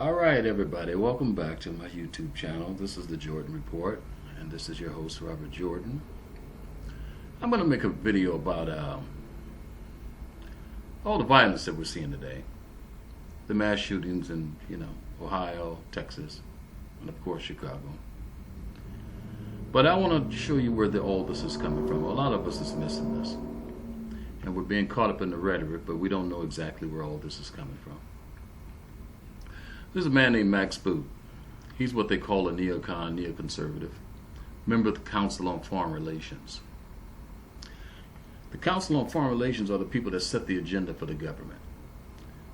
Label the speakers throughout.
Speaker 1: All right, everybody, welcome back to my YouTube channel. This is the Jordan Report, and this is your host, Robert Jordan. I'm going to make a video about all the violence that we're seeing today. The mass shootings in, Ohio, Texas, and of course Chicago. But I want to show you where all this is coming from. A lot of us is missing this. And we're being caught up in the rhetoric, but we don't know exactly where all this is coming from. There's a man named Max Boot. He's what they call a neocon, neoconservative, member of the Council on Foreign Relations. The Council on Foreign Relations are the people that set the agenda for the government.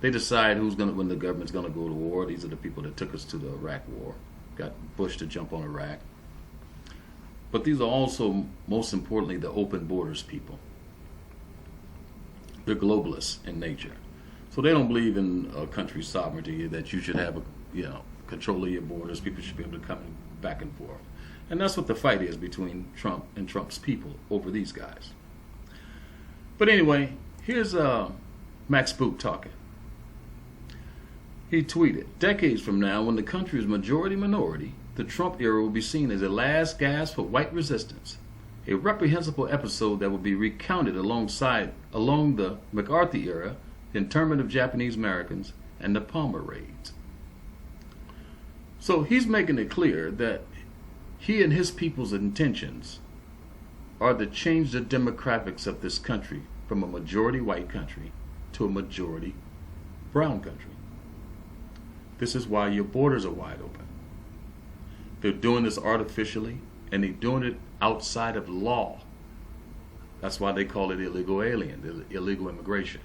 Speaker 1: They decide when the government's going to go to war. These are the people that took us to the Iraq War, got Bush to jump on Iraq. But these are also, most importantly, the open borders people. They're globalists in nature. So they don't believe in a country's sovereignty, that you should have control of your borders. People should be able to come back and forth. And that's what the fight is between Trump and Trump's people over these guys. But anyway, here's Max Boot talking. He tweeted, "Decades from now, when the country is majority-minority, the Trump era will be seen as a last gasp for white resistance. A reprehensible episode that will be recounted along the McCarthy era, the internment of Japanese Americans, and the Palmer raids." So he's making it clear that he and his people's intentions are to change the demographics of this country from a majority white country to a majority brown country. This is why your borders are wide open. They're doing this artificially, and they're doing it outside of law. That's why they call it illegal alien, illegal immigration.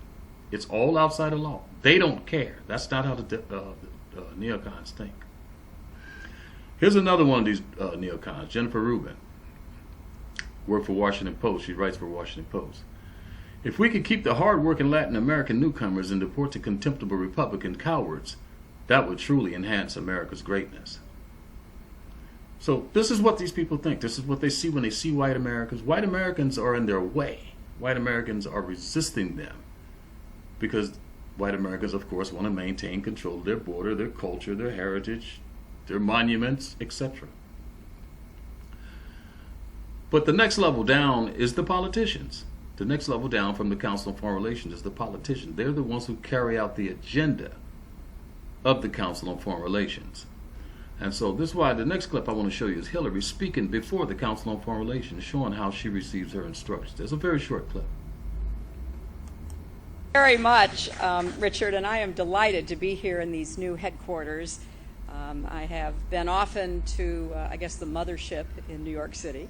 Speaker 1: It's all outside of law. They don't care. That's not how the neocons think. Here's another one of these neocons, Jennifer Rubin. Worked for Washington Post. She writes for Washington Post. "If we could keep the hard-working Latin American newcomers and deport the contemptible Republican cowards, that would truly enhance America's greatness." So this is what these people think. This is what they see when they see white Americans. White Americans are in their way. White Americans are resisting them because white Americans, of course, want to maintain control of their border, their culture, their heritage, their monuments, etc. But the next level down is the politicians. The next level down from the Council on Foreign Relations is the politicians. They're the ones who carry out the agenda of the Council on Foreign Relations. And so this is why the next clip I want to show you is Hillary speaking before the Council on Foreign Relations, showing how she receives her instructions. It's a very short clip.
Speaker 2: Very much, Richard, and I am delighted to be here in these new headquarters. I have been often to, the mothership in New York City,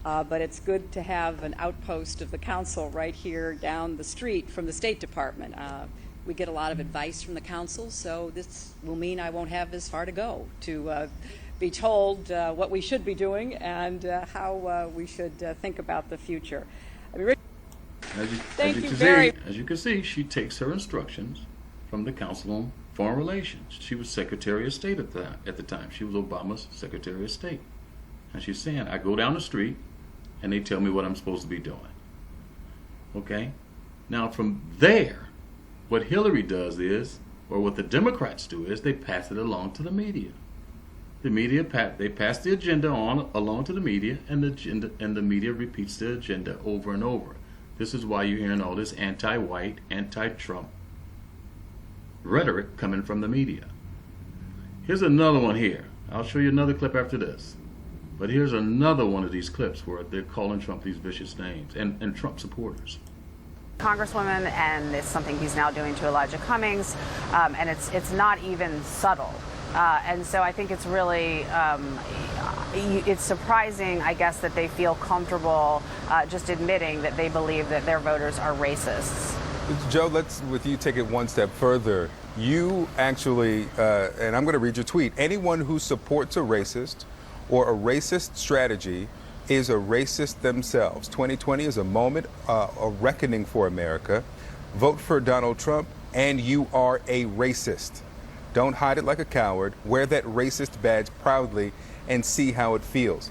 Speaker 2: but it's good to have an outpost of the council right here down the street from the State Department. We get a lot of advice from the council, so this will mean I won't have as far to go to be told what we should be doing and how we should think about the future. Thank you very much.
Speaker 1: As you can see, she takes her instructions from the Council on Foreign Relations. She was Secretary of State at the time. She was Obama's Secretary of State. And she's saying, I go down the street and they tell me what I'm supposed to be doing. Okay? Now from there, what Hillary does is, or what the Democrats do is, they pass it along to the media. The media, they pass the agenda along to the media, and the media repeats the agenda over and over. This is why you're hearing all this anti-white, anti-Trump rhetoric coming from the media. Here's another one here. I'll show you another clip after this. But here's another one of these clips where they're calling Trump these vicious names, and Trump supporters.
Speaker 3: Congresswoman, and it's something he's now doing to Elijah Cummings, and it's not even subtle. And so I think it's really, it's surprising, I guess, that they feel comfortable just admitting that they believe that their voters are racists.
Speaker 4: Joe, let's, with you, take it one step further. You actually, and I'm going to read your tweet, anyone who supports a racist or a racist strategy is a racist themselves. 2020 is a moment, a reckoning for America. Vote for Donald Trump and you are a racist. Don't hide it like a coward. Wear that racist badge proudly and see how it feels.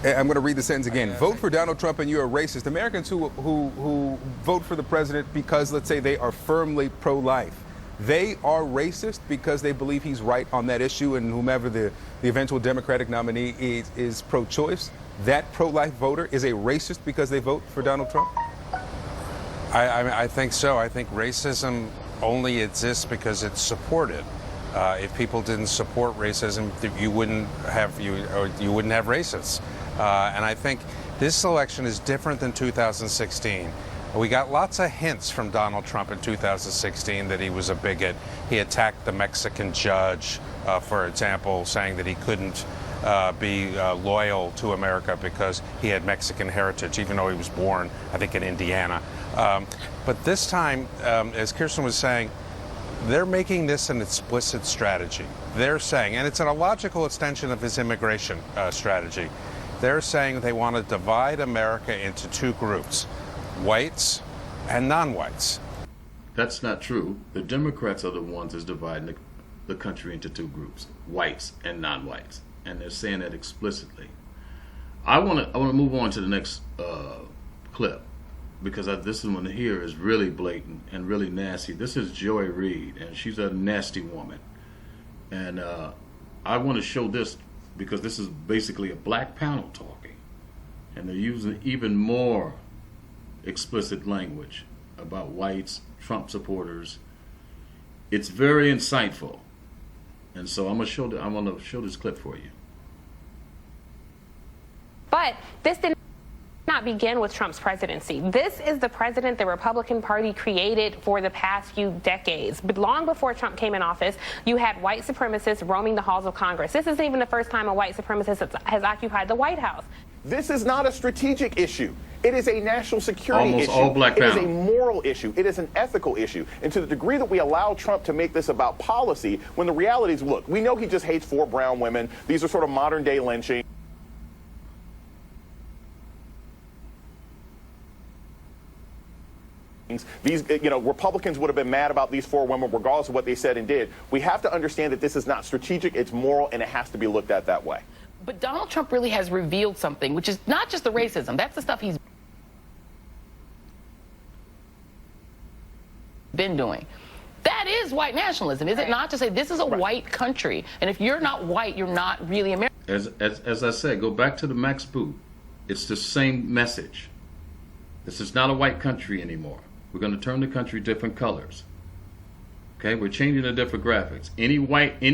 Speaker 4: I'm going to read the sentence again. Vote for Donald Trump and you're a racist. Americans who vote for the president because, let's say, they are firmly pro-life, they are racist because they believe he's right on that issue, and whomever the eventual Democratic nominee is pro-choice, that pro-life voter is a racist because they vote for Donald Trump?
Speaker 5: I think so. I think racism only exists because it's supported. If people didn't support racism, you wouldn't have racists. And I think this election is different than 2016. We got lots of hints from Donald Trump in 2016 that he was a bigot. He attacked the Mexican judge, for example, saying that he couldn't be loyal to America because he had Mexican heritage, even though he was born, I think, in Indiana. But this time, as Kirsten was saying, they're making this an explicit strategy. They're saying, and it's a logical extension of his immigration strategy, they're saying they want to divide America into two groups, whites and non-whites.
Speaker 1: That's not true. The Democrats are the ones that's dividing the country into two groups, whites and non-whites, and they're saying that explicitly. I want to move on to the next clip, because this one here is really blatant and really nasty. This is Joy Reid, and she's a nasty woman. And I want to show this because this is basically a black panel talking, and they're using even more explicit language about whites, Trump supporters. It's very insightful, and so I'm gonna show this clip for you.
Speaker 6: But this did not begin with Trump's presidency. This is the president the Republican Party created for the past few decades. But long before Trump came in office, you had white supremacists roaming the halls of Congress. This isn't even the first time a white supremacist has occupied the White House.
Speaker 7: This is not a strategic issue. It is a national security
Speaker 1: Almost
Speaker 7: issue.
Speaker 1: all black
Speaker 7: it is
Speaker 1: panel.
Speaker 7: a moral issue. It is an ethical issue. And to the degree that we allow Trump to make this about policy, when the reality is, look, we know he just hates 4 brown women. These are sort of modern day lynching. These, Republicans would have been mad about these 4 women regardless of what they said and did. We have to understand that this is not strategic, it's moral, and it has to be looked at that way.
Speaker 8: But Donald Trump really has revealed something, which is not just the racism. That's the stuff he's been doing. That is white nationalism, is it not? To say this is a white country, and if you're not white, you're not really American.
Speaker 1: As I said, go back to the Max Boot. It's the same message. This is not a white country anymore. We're going to turn the country different colors. Okay, we're changing the demographics. Any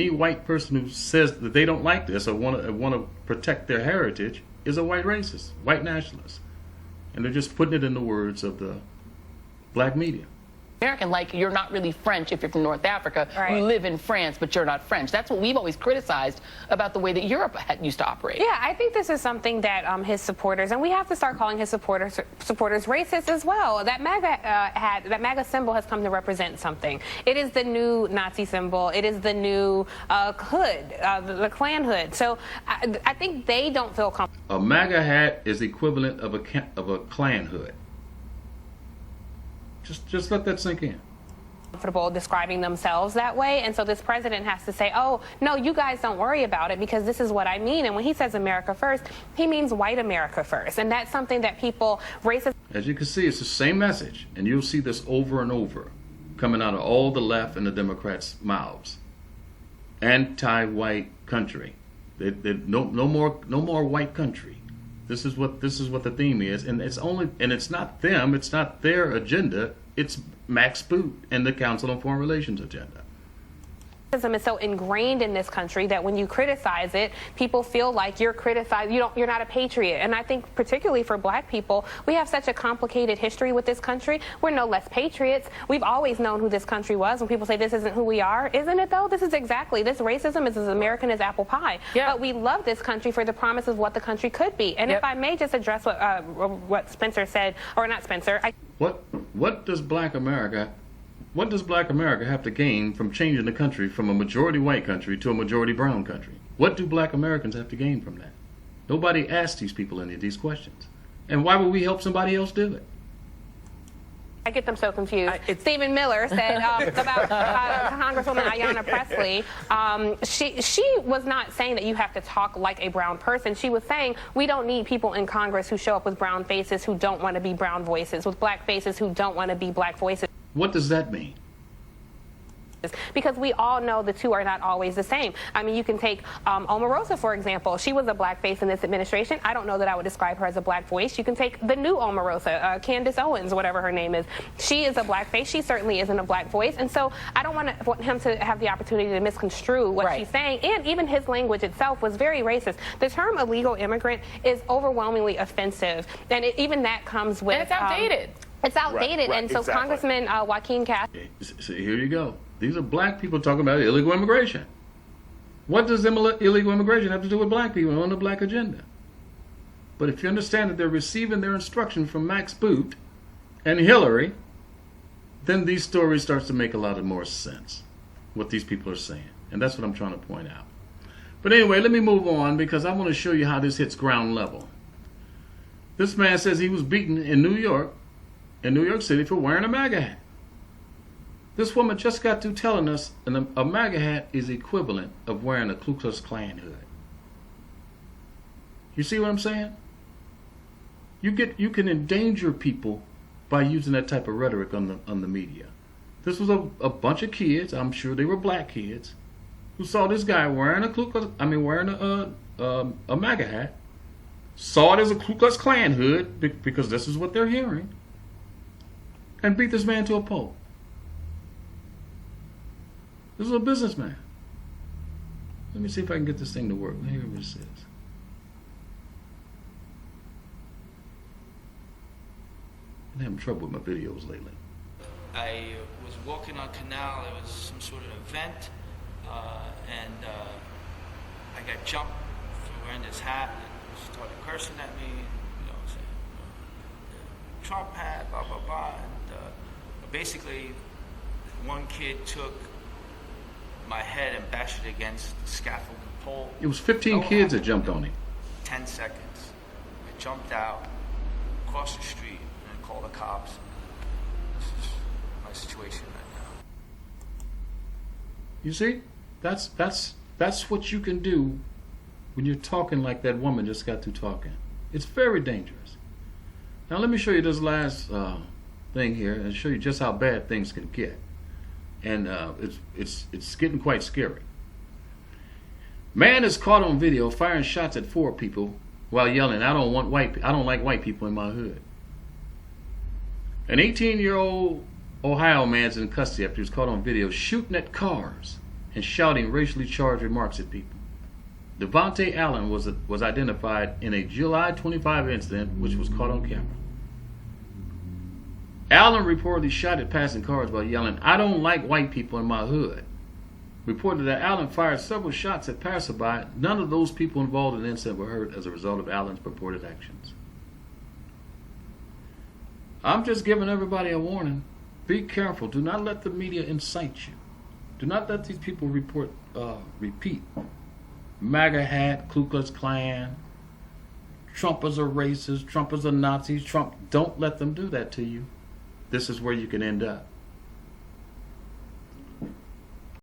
Speaker 1: white person who says that they don't like this or want to protect their heritage is a white racist, white nationalist, and they're just putting it in the words of the black media.
Speaker 8: American, like you're not really French if you're from North Africa.
Speaker 6: Right.
Speaker 8: You live in France, but you're not French. That's what we've always criticized about the way that Europe used to operate.
Speaker 6: Yeah, I think this is something that his supporters, and we have to start calling his supporters racist as well. That MAGA symbol has come to represent something. It is the new Nazi symbol. It is the new hood, the Klan hood. So I think they don't feel comfortable.
Speaker 1: A MAGA hat is equivalent of a Klan hood. Just let that sink in.
Speaker 6: Comfortable describing themselves that way, and so this president has to say, oh no, you guys don't worry about it because this is what I mean. And when he says America first, he means white America first, and that's something that people racist.
Speaker 1: As you can see, it's the same message, and you'll see this over and over coming out of all the left and the Democrats' mouths. Anti-white country. No more white country. This is what the theme is, and it's not them. It's not their agenda. It's Max Boot and the Council on Foreign Relations agenda.
Speaker 6: Racism is so ingrained in this country that when you criticize it, people feel like you're criticized. You're not a patriot. And I think particularly for black people, we have such a complicated history with this country. We're no less patriots. We've always known who this country was. When people say this isn't who we are, isn't it though? This racism is as American as apple pie.
Speaker 8: Yeah.
Speaker 6: But we love this country for the promise of what the country could be. And if I may just address what Spencer said, or not Spencer.
Speaker 1: What does black America have to gain from changing the country from a majority white country to a majority brown country? What do black Americans have to gain from that? Nobody asked these people any of these questions. And why would we help somebody else do it?
Speaker 6: I get them so confused. Stephen Miller said about Congresswoman Ayanna Pressley. She was not saying that you have to talk like a brown person. She was saying we don't need people in Congress who show up with brown faces who don't want to be brown voices, with black faces who don't want to be black voices.
Speaker 1: What does that mean?
Speaker 6: because we all know the two are not always the same. I mean, you can take Omarosa, for example. She was a black face in this administration. I don't know that I would describe her as a black voice. You can take the new Omarosa, Candace Owens, whatever her name is. She is a black face. She certainly isn't a black voice. And so I don't want him to have the opportunity to misconstrue what she's saying. And even his language itself was very racist. The term illegal immigrant is overwhelmingly offensive. And even that comes with...
Speaker 8: And it's outdated.
Speaker 6: It's outdated.
Speaker 7: Right,
Speaker 6: and so
Speaker 7: exactly.
Speaker 6: Congressman Joaquin Cass...
Speaker 1: So here you go. These are black people talking about illegal immigration. What does illegal immigration have to do with black people on the black agenda? But if you understand that they're receiving their instruction from Max Boot and Hillary, then these stories starts to make a lot of more sense, what these people are saying. And that's what I'm trying to point out. But anyway, let me move on because I want to show you how this hits ground level. This man says he was beaten in New York City for wearing a MAGA hat. This woman just got through telling us a MAGA hat is equivalent of wearing a Ku Klux Klan hood. You see what I'm saying? You can endanger people by using that type of rhetoric on the media. This was a bunch of kids, I'm sure they were black kids, who saw this guy wearing a MAGA hat, saw it as a Ku Klux Klan hood because this is what they're hearing, and beat this man to a pulp. This is a businessman. Let me see if I can get this thing to work. Let me hear what it says. I'm having trouble with my videos lately.
Speaker 9: I was walking on Canal. It was some sort of event, and I got jumped for wearing this hat. And started cursing at me, saying Trump hat, blah blah blah. And basically, one kid took my head and bashed it against the scaffolding pole.
Speaker 1: It was 15 kids that jumped on him.
Speaker 9: 10 seconds. I jumped out, across the street, and called the cops. This is my situation right now.
Speaker 1: You see? That's what you can do when you're talking like that woman just got through talking. It's very dangerous. Now let me show you this last thing here and show you just how bad things can get. And it's getting quite scary. Man is caught on video firing shots at 4 people while yelling, I don't like white people in my hood." An 18-year-old Ohio man's in custody after he was caught on video shooting at cars and shouting racially charged remarks at people. Devontae Allen was identified in a July 25 incident which was caught on camera. Allen reportedly shot at passing cars while yelling, "I don't like white people in my hood." Reported that Allen fired several shots at passerby. None of those people involved in the incident were hurt as a result of Allen's purported actions. I'm just giving everybody a warning. Be careful. Do not let the media incite you. Do not let these people repeat. MAGA hat, Ku Klux Klan, Trump is a racist, Trump is a Nazi, Trump. Don't let them do that to you. This is where you can end up.